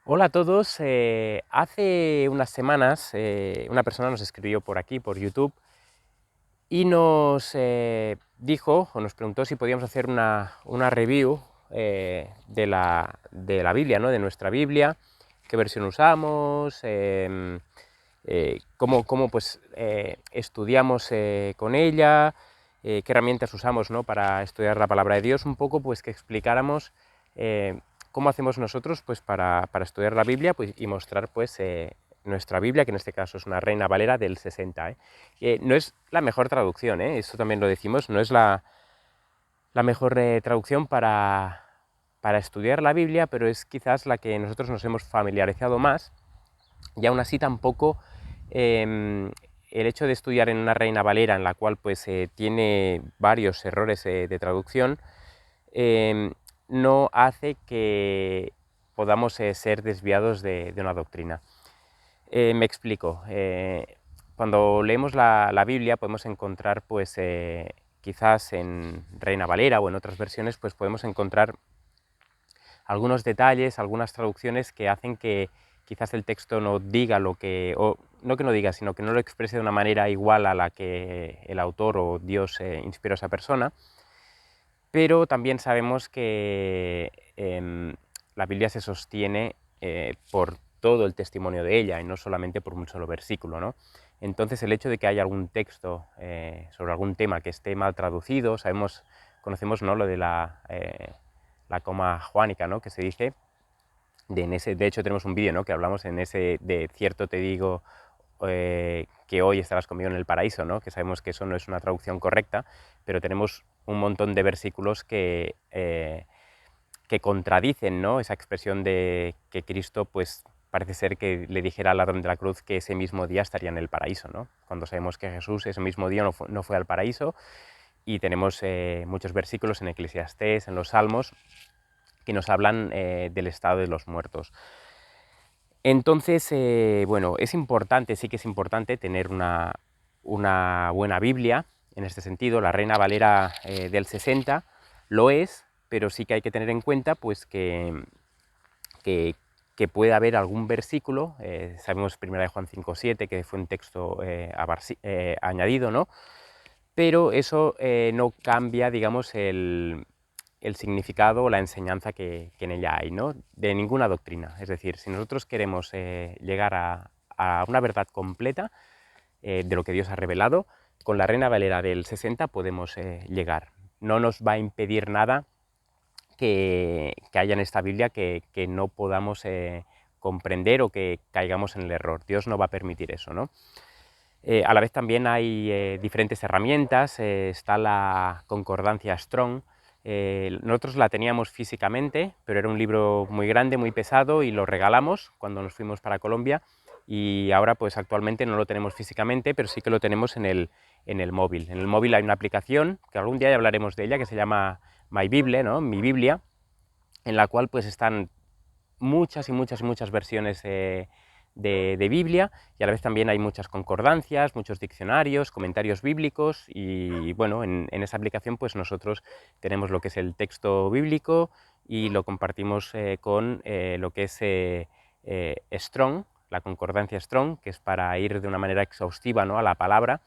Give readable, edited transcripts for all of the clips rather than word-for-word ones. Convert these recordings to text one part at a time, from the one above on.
Hola a todos. Hace unas semanas una persona nos escribió por aquí, por YouTube, y nos dijo o nos preguntó si podíamos hacer una review de la Biblia, ¿no? De nuestra Biblia, qué versión usamos, cómo pues, estudiamos con ella, qué herramientas usamos, ¿no? Para estudiar la palabra de Dios, un poco pues que explicáramos eh, cómo hacemos nosotros pues, para estudiar la Biblia pues, y mostrar pues, nuestra Biblia, que en este caso es una Reina Valera del 60. No es la mejor traducción, eso también lo decimos, no es la mejor traducción para estudiar la Biblia, pero es quizás la que nosotros nos hemos familiarizado más, y aún así tampoco el hecho de estudiar en una Reina Valera en la cual pues tiene varios errores de traducción, eh, no hace que podamos ser desviados de una doctrina. Me explico. Cuando leemos la Biblia podemos encontrar, pues, quizás en Reina Valera o en otras versiones, pues podemos encontrar algunos detalles, algunas traducciones que hacen que quizás el texto no diga lo que, o no que no diga, sino que no lo exprese de una manera igual a la que el autor o Dios inspiró a esa persona. Pero también sabemos que la Biblia se sostiene por todo el testimonio de ella y no solamente por un solo versículo, ¿no? Entonces el hecho de que haya algún texto sobre algún tema que esté mal traducido, conocemos, ¿no? Lo de la coma juánica, ¿no? Que se dice, de hecho tenemos un vídeo, ¿no? Que hablamos en ese de cierto te digo que hoy estarás conmigo en el paraíso, ¿no? Que sabemos que eso no es una traducción correcta, pero tenemos un montón de versículos que contradicen, ¿no? Esa expresión de que Cristo, pues, parece ser que le dijera al ladrón de la cruz que ese mismo día estaría en el paraíso, ¿no? Cuando sabemos que Jesús ese mismo día no fue al paraíso, y tenemos muchos versículos en Eclesiastés, en los Salmos, que nos hablan del estado de los muertos. Entonces, bueno, es importante, sí que es importante tener una buena Biblia, en este sentido. La Reina Valera del 60 lo es, pero sí que hay que tener en cuenta pues, que, que puede haber algún versículo, sabemos 1 de Juan 5:7, que fue un texto añadido, ¿no? Pero eso no cambia, digamos, el significado o la enseñanza que en ella hay, ¿no? De ninguna doctrina. Es decir, si nosotros queremos llegar a una verdad completa de lo que Dios ha revelado, con la Reina Valera del 60 podemos llegar. No nos va a impedir nada que haya en esta Biblia que no podamos comprender o que caigamos en el error. Dios no va a permitir eso, ¿no? A la vez también hay diferentes herramientas. Está la concordancia Strong. Nosotros la teníamos físicamente, pero era un libro muy grande, muy pesado, y lo regalamos cuando nos fuimos para Colombia, y ahora pues actualmente no lo tenemos físicamente, pero sí que lo tenemos en el móvil. En el móvil hay una aplicación, que algún día ya hablaremos de ella, que se llama My Bible, ¿no? Mi Biblia, en la cual pues están muchas y muchas y muchas versiones de Biblia, y a la vez también hay muchas concordancias, muchos diccionarios, comentarios bíblicos, y bueno, en esa aplicación pues nosotros tenemos lo que es el texto bíblico y lo compartimos con lo que es Strong, la concordancia Strong, que es para ir de una manera exhaustiva, ¿no? A la palabra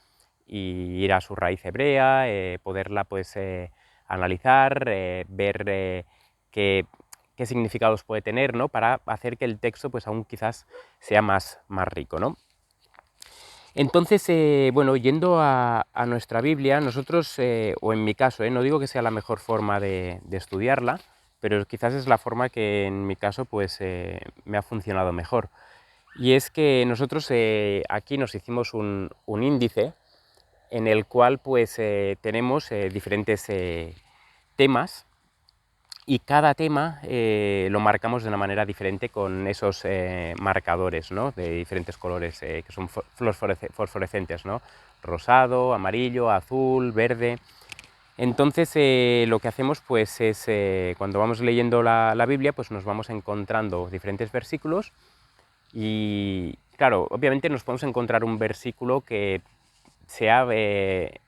y ir a su raíz hebrea, poderla pues analizar, ver qué significados puede tener, ¿no? Para hacer que el texto pues aún quizás sea más rico, ¿no? Entonces, bueno, yendo a nuestra Biblia, nosotros, o en mi caso, no digo que sea la mejor forma de estudiarla, pero quizás es la forma que en mi caso pues me ha funcionado mejor. Y es que nosotros aquí nos hicimos un índice en el cual pues tenemos diferentes temas, y cada tema lo marcamos de una manera diferente con esos marcadores, ¿no? De diferentes colores que son fosforescentes, ¿no? Rosado, amarillo, azul, verde. Entonces lo que hacemos pues es cuando vamos leyendo la Biblia pues nos vamos encontrando diferentes versículos, y claro, obviamente nos podemos encontrar un versículo que sea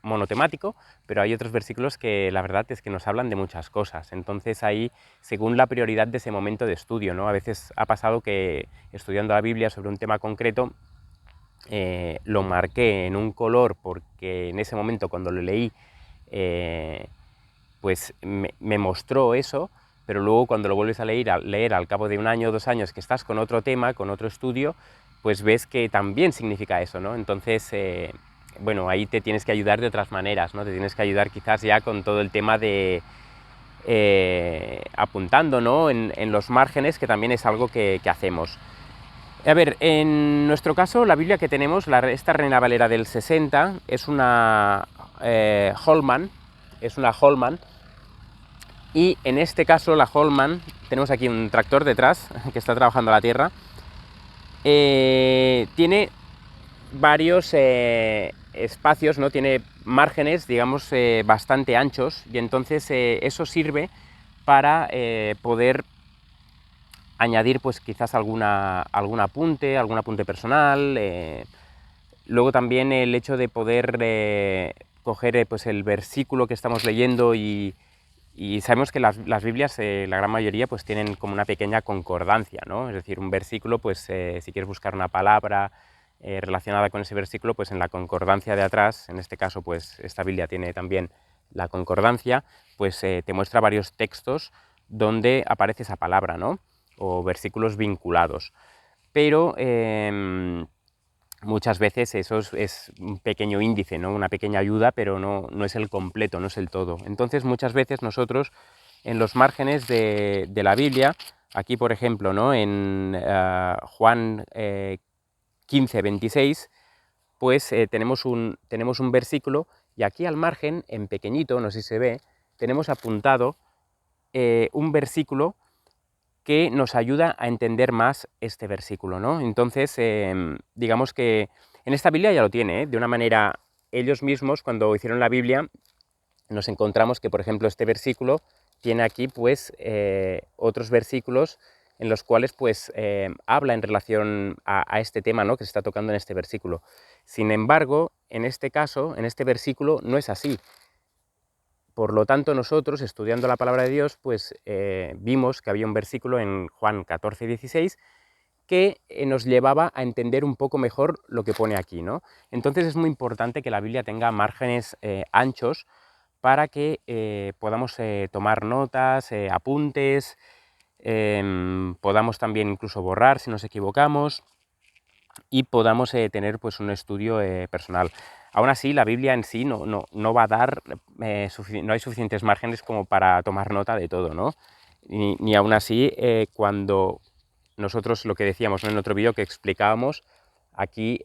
monotemático, pero hay otros versículos que la verdad es que nos hablan de muchas cosas. Entonces ahí, según la prioridad de ese momento de estudio, ¿no? A veces ha pasado que estudiando la Biblia sobre un tema concreto, lo marqué en un color porque en ese momento cuando lo leí, pues me mostró eso, pero luego cuando lo vuelves a leer al cabo de un año o 2 años que estás con otro tema, con otro estudio, pues ves que también significa eso, ¿no? Entonces, bueno, ahí te tienes que ayudar de otras maneras, ¿no? Te tienes que ayudar quizás ya con todo el tema de apuntando, ¿no? En los márgenes, que también es algo que hacemos. A ver, en nuestro caso, la Biblia que tenemos, esta Reina Valera del 60, es una Holman, y en este caso la Holman, tenemos aquí un tractor detrás que está trabajando la tierra, tiene varios espacios, ¿no? Tiene márgenes, digamos, bastante anchos, y entonces eso sirve para poder añadir pues quizás algún apunte personal. Luego también el hecho de poder coger pues el versículo que estamos leyendo y sabemos que las Biblias, la gran mayoría, pues tienen como una pequeña concordancia, ¿no? Es decir, un versículo, pues si quieres buscar una palabra relacionada con ese versículo, pues en la concordancia de atrás, en este caso, pues esta Biblia tiene también la concordancia, pues te muestra varios textos donde aparece esa palabra, ¿no? O versículos vinculados. Pero muchas veces eso es un pequeño índice, ¿no? Una pequeña ayuda, pero no es el completo, no es el todo. Entonces muchas veces nosotros en los márgenes de la Biblia, aquí por ejemplo, ¿no? En Juan 15, 26, pues tenemos un versículo, y aquí al margen, en pequeñito, no sé si se ve, tenemos apuntado un versículo que nos ayuda a entender más este versículo, ¿no? Entonces, digamos que en esta Biblia ya lo tiene, ¿eh? De una manera, ellos mismos, cuando hicieron la Biblia, nos encontramos que, por ejemplo, este versículo tiene aquí, pues, otros versículos en los cuales, pues, habla en relación a este tema, ¿no? Que se está tocando en este versículo. Sin embargo, en este caso, en este versículo, no es así. Por lo tanto, nosotros, estudiando la palabra de Dios, pues vimos que había un versículo en Juan 14, 16 que nos llevaba a entender un poco mejor lo que pone aquí, ¿no? Entonces es muy importante que la Biblia tenga márgenes anchos para que podamos tomar notas, apuntes, podamos también incluso borrar si nos equivocamos y podamos tener pues un estudio personal. Aún así, la Biblia en sí no va a dar, no hay suficientes márgenes como para tomar nota de todo, ¿no? Ni aún así, cuando nosotros, lo que decíamos, ¿no? En otro vídeo que explicábamos, aquí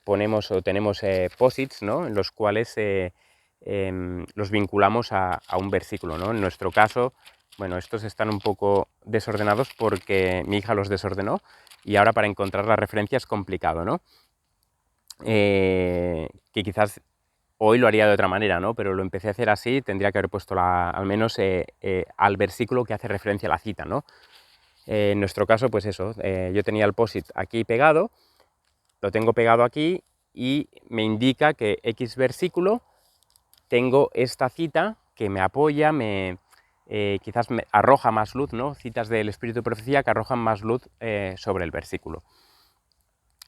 ponemos o tenemos posits, ¿no? En los cuales los vinculamos a un versículo, ¿no? En nuestro caso, bueno, estos están un poco desordenados porque mi hija los desordenó, y ahora para encontrar la referencia es complicado, ¿no? Que quizás hoy lo haría de otra manera, ¿no? Pero lo empecé a hacer así, tendría que haber puesto al menos al versículo que hace referencia a la cita, ¿no? En nuestro caso, pues eso, yo tenía el POSIT aquí pegado, lo tengo pegado aquí y me indica que X versículo tengo esta cita que me apoya, quizás me arroja más luz, ¿no? Citas del Espíritu de Profecía que arrojan más luz sobre el versículo.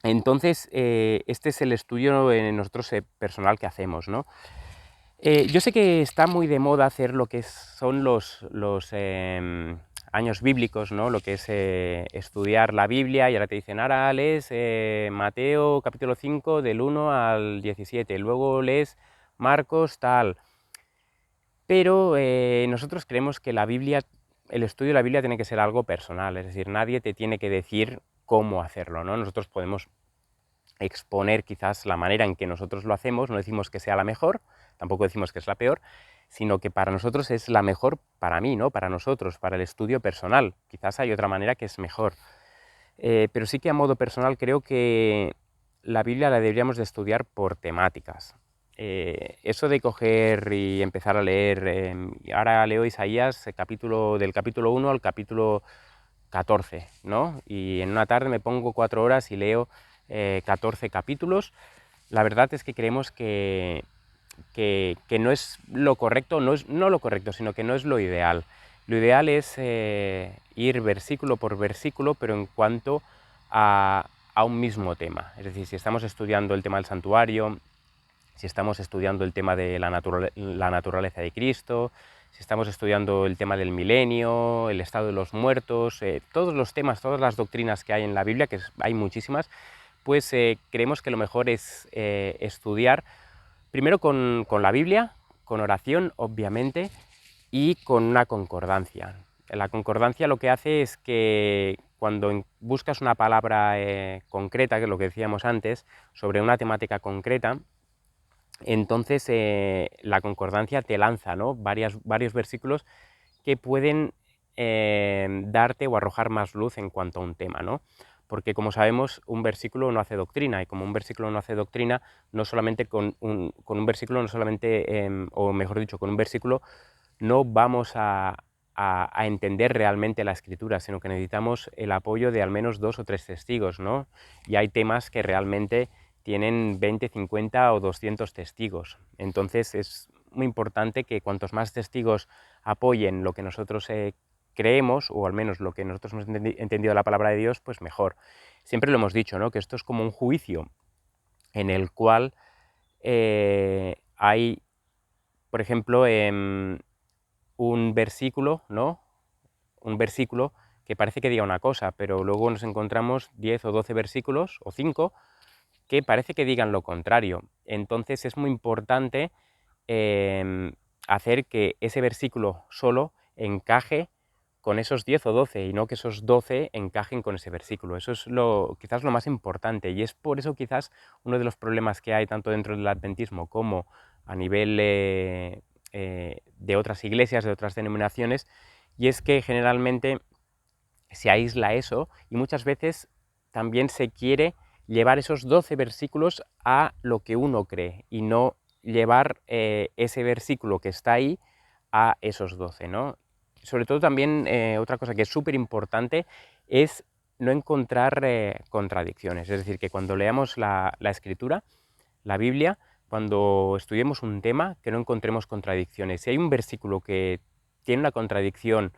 Entonces, este es el estudio nosotros personal que hacemos, ¿no? Yo sé que está muy de moda hacer lo que son los años bíblicos, ¿no? Lo que es estudiar la Biblia, y ahora te dicen, ahora lees Mateo capítulo 5 del 1 al 17, luego lees Marcos tal. Pero nosotros creemos que la Biblia, el estudio de la Biblia tiene que ser algo personal, es decir, nadie te tiene que decir cómo hacerlo, ¿no? Nosotros podemos exponer quizás la manera en que nosotros lo hacemos, no decimos que sea la mejor, tampoco decimos que es la peor, sino que para nosotros es la mejor para mí, ¿no? Para nosotros, para el estudio personal. Quizás hay otra manera que es mejor. Pero sí que a modo personal creo que la Biblia la deberíamos de estudiar por temáticas. Eso de coger y empezar a leer, ahora leo Isaías del capítulo 1 al capítulo 14, ¿no? Y en una tarde me pongo 4 horas y leo 14 capítulos, la verdad es que creemos que no es lo correcto, no lo correcto, sino que no es lo ideal. Lo ideal es ir versículo por versículo, pero en cuanto a un mismo tema. Es decir, si estamos estudiando el tema del santuario, si estamos estudiando el tema de la naturaleza de Cristo, si estamos estudiando el tema del milenio, el estado de los muertos, todos los temas, todas las doctrinas que hay en la Biblia, que hay muchísimas, pues creemos que lo mejor es estudiar primero con la Biblia, con oración, obviamente, y con una concordancia. La concordancia lo que hace es que cuando buscas una palabra concreta, que es lo que decíamos antes, sobre una temática concreta, entonces la concordancia te lanza, ¿no?, varios versículos que pueden darte o arrojar más luz en cuanto a un tema, ¿no? Porque como sabemos, un versículo no hace doctrina, y como un versículo no hace doctrina, no solamente con un versículo, no solamente, o mejor dicho, con un versículo no vamos a entender realmente la escritura, sino que necesitamos el apoyo de al menos 2 o 3 testigos, ¿no? Y hay temas que realmente tienen 20, 50 o 200 testigos. Entonces es muy importante que cuantos más testigos apoyen lo que nosotros creemos, o al menos lo que nosotros hemos entendido de la palabra de Dios, pues mejor. Siempre lo hemos dicho, ¿no?, que esto es como un juicio en el cual hay, por ejemplo, un versículo, ¿no?, un versículo que parece que diga una cosa, pero luego nos encontramos 10 o 12 versículos, o 5, que parece que digan lo contrario. Entonces es muy importante hacer que ese versículo solo encaje con esos 10 o 12, y no que esos 12 encajen con ese versículo. Eso es quizás lo más importante, y es por eso quizás uno de los problemas que hay tanto dentro del adventismo como a nivel de otras iglesias, de otras denominaciones, y es que generalmente se aísla eso, y muchas veces también se quiere llevar esos 12 versículos a lo que uno cree, y no llevar ese versículo que está ahí a esos 12, ¿no? Sobre todo también otra cosa que es súper importante es no encontrar contradicciones. Es decir, que cuando leamos la escritura, la Biblia, cuando estudiemos un tema, que no encontremos contradicciones. Si hay un versículo que tiene una contradicción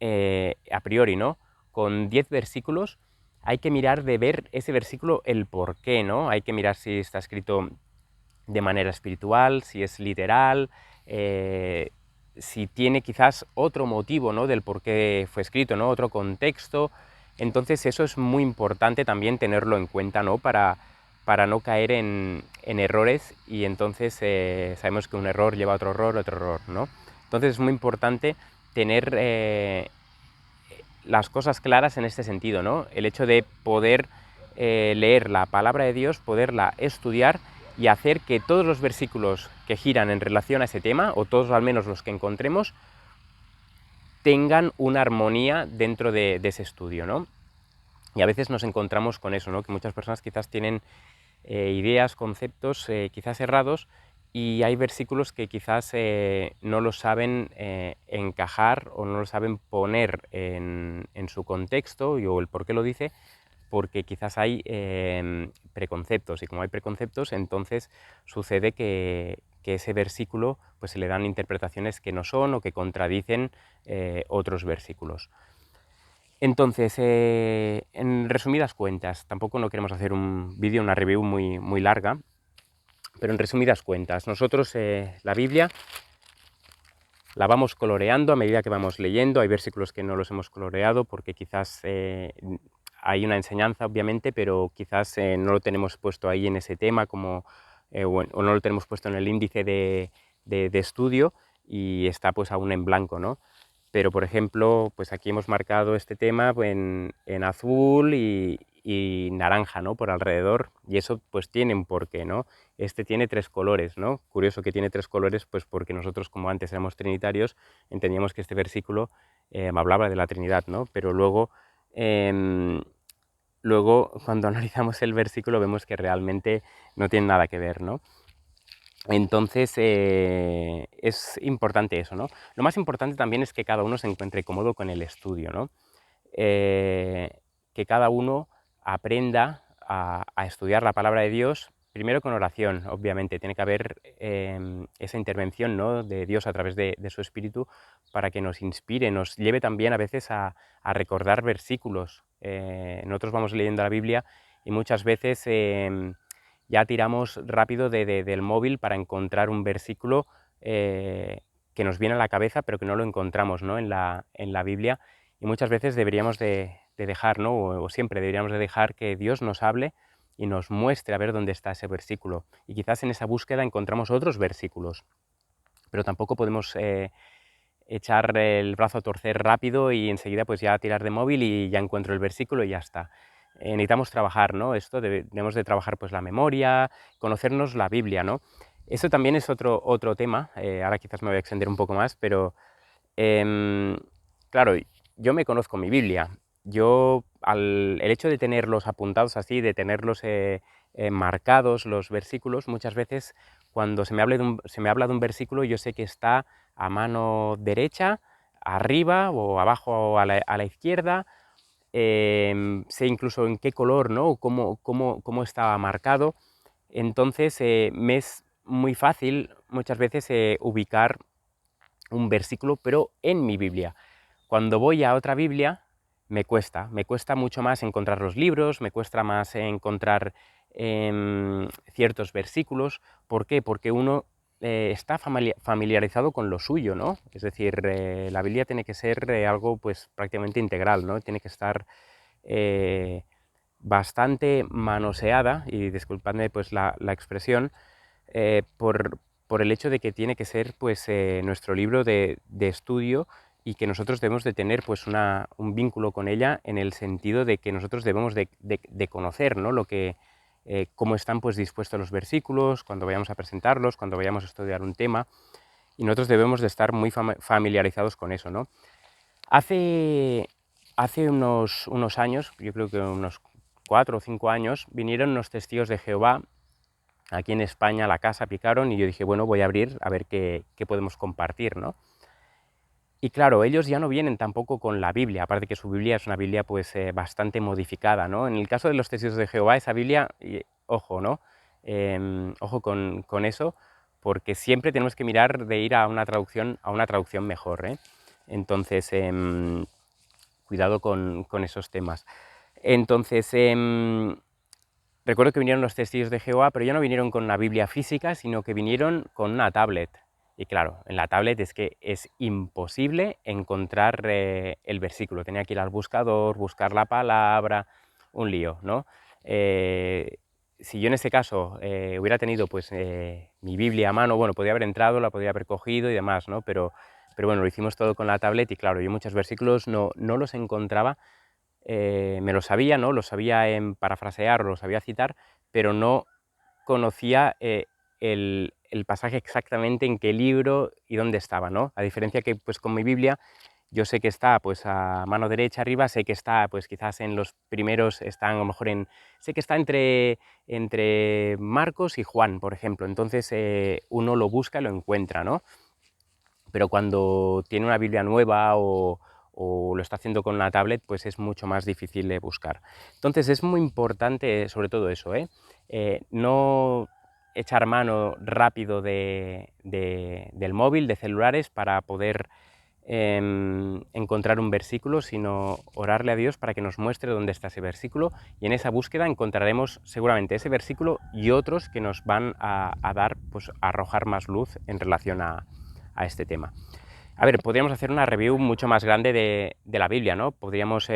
a priori, ¿no?, con 10 versículos, hay que mirar de ver ese versículo el por qué, ¿no? Hay que mirar si está escrito de manera espiritual, si es literal, si tiene quizás otro motivo, ¿no?, del por qué fue escrito, ¿no?, otro contexto. Entonces eso es muy importante también tenerlo en cuenta, ¿no?, para no caer en errores, y entonces sabemos que un error lleva a otro error, ¿no? Entonces es muy importante tener las cosas claras en este sentido, ¿no? El hecho de poder leer la palabra de Dios, poderla estudiar y hacer que todos los versículos que giran en relación a ese tema, o todos al menos los que encontremos, tengan una armonía dentro de ese estudio, ¿no? Y a veces nos encontramos con eso, ¿no?, que muchas personas quizás tienen ideas, conceptos quizás errados, y hay versículos que quizás no los saben encajar, o no lo saben poner en su contexto, o el por qué lo dice, porque quizás hay preconceptos, y como hay preconceptos, entonces sucede que ese versículo pues se le dan interpretaciones que no son, o que contradicen otros versículos. Entonces, en resumidas cuentas, tampoco no queremos hacer un vídeo, una review muy larga, pero en resumidas cuentas, nosotros la Biblia la vamos coloreando a medida que vamos leyendo. Hay versículos que no los hemos coloreado porque quizás hay una enseñanza, obviamente, pero quizás no lo tenemos puesto ahí en ese tema, como, o no lo tenemos puesto en el índice de estudio, y está pues aún en blanco, ¿no? Pero, por ejemplo, pues aquí hemos marcado este tema en azul y naranja, ¿no?, por alrededor, y eso pues tiene un porqué, ¿no? Este tiene 3 colores, ¿no? Curioso que tiene 3 colores, pues porque nosotros, como antes éramos trinitarios, entendíamos que este versículo hablaba de la Trinidad, ¿no? Pero luego cuando analizamos el versículo vemos que realmente no tiene nada que ver, ¿no? Entonces es importante eso, ¿no? Lo más importante también es que cada uno se encuentre cómodo con el estudio, ¿no? Que cada uno aprenda a estudiar la palabra de Dios primero con oración, obviamente, tiene que haber esa intervención, ¿no?, de Dios a través de su Espíritu para que nos inspire, nos lleve también a veces a recordar versículos. Nosotros vamos leyendo la Biblia y muchas veces ya tiramos rápido del móvil para encontrar un versículo que nos viene a la cabeza, pero que no lo encontramos, ¿no?, en la Biblia, y muchas veces deberíamos de dejar, ¿no?, o siempre deberíamos de dejar que Dios nos hable y nos muestre a ver dónde está ese versículo. Y quizás en esa búsqueda encontramos otros versículos, pero tampoco podemos echar el brazo a torcer rápido y enseguida pues ya tirar de móvil y ya encuentro el versículo y ya está. Necesitamos trabajar, ¿no? Esto debemos de trabajar pues la memoria, conocernos la Biblia, ¿no? Eso también es otro tema, ahora quizás me voy a extender un poco más, pero claro, yo me conozco mi Biblia. El hecho de tenerlos apuntados así, de tenerlos marcados los versículos, muchas veces cuando se me habla de un versículo, yo sé que está a mano derecha, arriba o abajo a la izquierda, sé incluso en qué color, ¿no?, cómo estaba marcado. Entonces me es muy fácil muchas veces ubicar un versículo, pero en mi Biblia. Cuando voy a otra Biblia, me cuesta mucho más encontrar los libros, me cuesta más encontrar ciertos versículos. ¿Por qué? Porque uno está familiarizado con lo suyo, ¿no? Es decir, la Biblia tiene que ser algo pues prácticamente integral, ¿no? Tiene que estar eh, bastante manoseada, y disculpadme pues la expresión, por el hecho de que tiene que ser pues nuestro libro de estudio, y que nosotros debemos de tener pues un vínculo con ella, en el sentido de que nosotros debemos de conocer, ¿no?, cómo están pues dispuestos los versículos, cuando vayamos a presentarlos, cuando vayamos a estudiar un tema, y nosotros debemos de estar muy familiarizados con eso, ¿no? Hace unos años, yo creo que unos 4 o 5 años, vinieron unos testigos de Jehová aquí en España a la casa, picaron, y yo dije, bueno, voy a abrir a ver qué podemos compartir, ¿no? Y claro, ellos ya no vienen tampoco con la Biblia, aparte que su Biblia es una Biblia pues bastante modificada, ¿no? En el caso de los testigos de Jehová, esa Biblia, ojo, ¿no? Ojo con eso, porque siempre tenemos que mirar de ir a una traducción mejor, ¿eh? Entonces, cuidado con esos temas. Entonces, recuerdo que vinieron los testigos de Jehová, pero ya no vinieron con una Biblia física, sino que vinieron con una tablet. Y claro, en la tablet es que es imposible encontrar el versículo. Tenía que ir al buscador, buscar la palabra, un lío, ¿no? Si yo en ese caso hubiera tenido pues mi Biblia a mano, bueno, podía haber entrado, la podía haber cogido y demás, ¿no? Pero bueno, lo hicimos todo con la tablet, y claro, yo muchos versículos no los encontraba. Me lo sabía, ¿no? Lo sabía en parafrasear, o lo sabía citar, pero no conocía el pasaje exactamente en qué libro y dónde estaba, ¿no? A diferencia que pues con mi Biblia, yo sé que está pues a mano derecha arriba, sé que está pues quizás en los primeros, está a lo mejor sé que está entre Marcos y Juan, por ejemplo. Entonces uno lo busca y lo encuentra, ¿no? Pero cuando tiene una Biblia nueva o lo está haciendo con una tablet, pues es mucho más difícil de buscar. Entonces es muy importante sobre todo eso, no echar mano rápido del móvil, de celulares, para poder encontrar un versículo, sino orarle a Dios para que nos muestre dónde está ese versículo, y en esa búsqueda encontraremos seguramente ese versículo y otros que nos van a dar, pues a arrojar más luz en relación a este tema. A ver, podríamos hacer una review mucho más grande de la Biblia, ¿no? Podríamos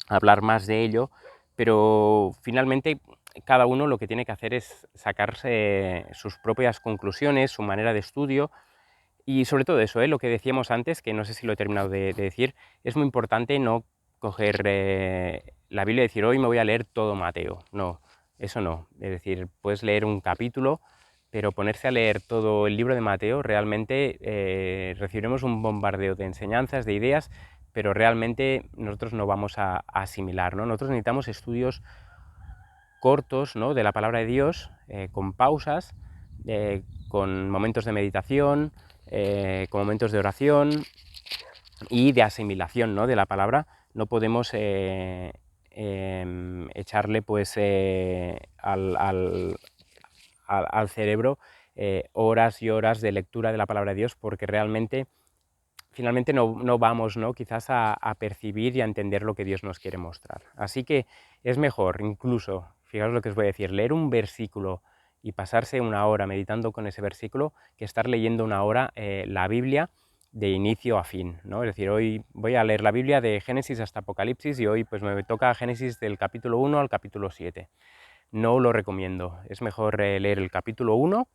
hablar más de ello, pero finalmente cada uno lo que tiene que hacer es sacarse sus propias conclusiones, su manera de estudio, y sobre todo eso, lo que decíamos antes, que no sé si lo he terminado de decir, es muy importante no coger la Biblia y decir, hoy me voy a leer todo Mateo. No, eso no. Es decir, puedes leer un capítulo, pero ponerse a leer todo el libro de Mateo, realmente recibiremos un bombardeo de enseñanzas, de ideas, pero realmente nosotros no vamos a asimilar, ¿no? Nosotros necesitamos estudios cortos, ¿no?, de la palabra de Dios, con pausas, con momentos de meditación, con momentos de oración y de asimilación, ¿no?, de la palabra. No podemos echarle pues al cerebro horas y horas de lectura de la palabra de Dios, porque realmente finalmente no vamos, ¿no?, quizás a percibir y a entender lo que Dios nos quiere mostrar. Así que es mejor, incluso, fijaos lo que os voy a decir, leer un versículo y pasarse una hora meditando con ese versículo, que estar leyendo una hora la Biblia de inicio a fin, ¿no? Es decir, hoy voy a leer la Biblia de Génesis hasta Apocalipsis y hoy pues me toca Génesis del capítulo 1 al capítulo 7. No lo recomiendo. Es mejor leer el capítulo 1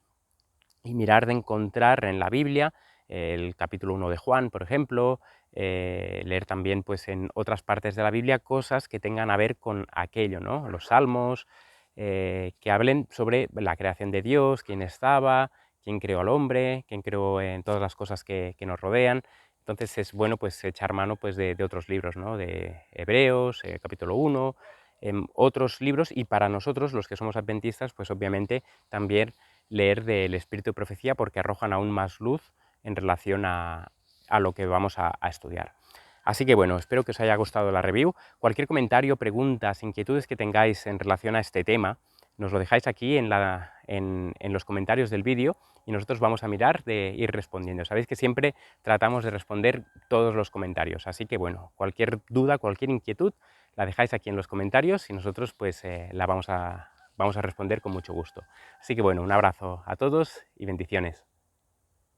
y mirar de encontrar en la Biblia el capítulo 1 de Juan, por ejemplo, leer también pues, en otras partes de la Biblia cosas que tengan a ver con aquello, ¿no? Los salmos, que hablen sobre la creación de Dios, quién estaba, quién creó al hombre, quién creó en todas las cosas que nos rodean. Entonces es bueno pues, echar mano pues, de otros libros, ¿no? De Hebreos, capítulo 1, otros libros, y para nosotros, los que somos adventistas, pues obviamente también leer del Espíritu de Profecía, porque arrojan aún más luz en relación a lo que vamos a estudiar. Así que bueno, espero que os haya gustado la review. Cualquier comentario, preguntas, inquietudes que tengáis en relación a este tema, nos lo dejáis aquí en los comentarios del vídeo y nosotros vamos a mirar de ir respondiendo. Sabéis que siempre tratamos de responder todos los comentarios, así que bueno, cualquier duda, cualquier inquietud, la dejáis aquí en los comentarios y nosotros pues la vamos a responder con mucho gusto. Así que bueno, un abrazo a todos y bendiciones.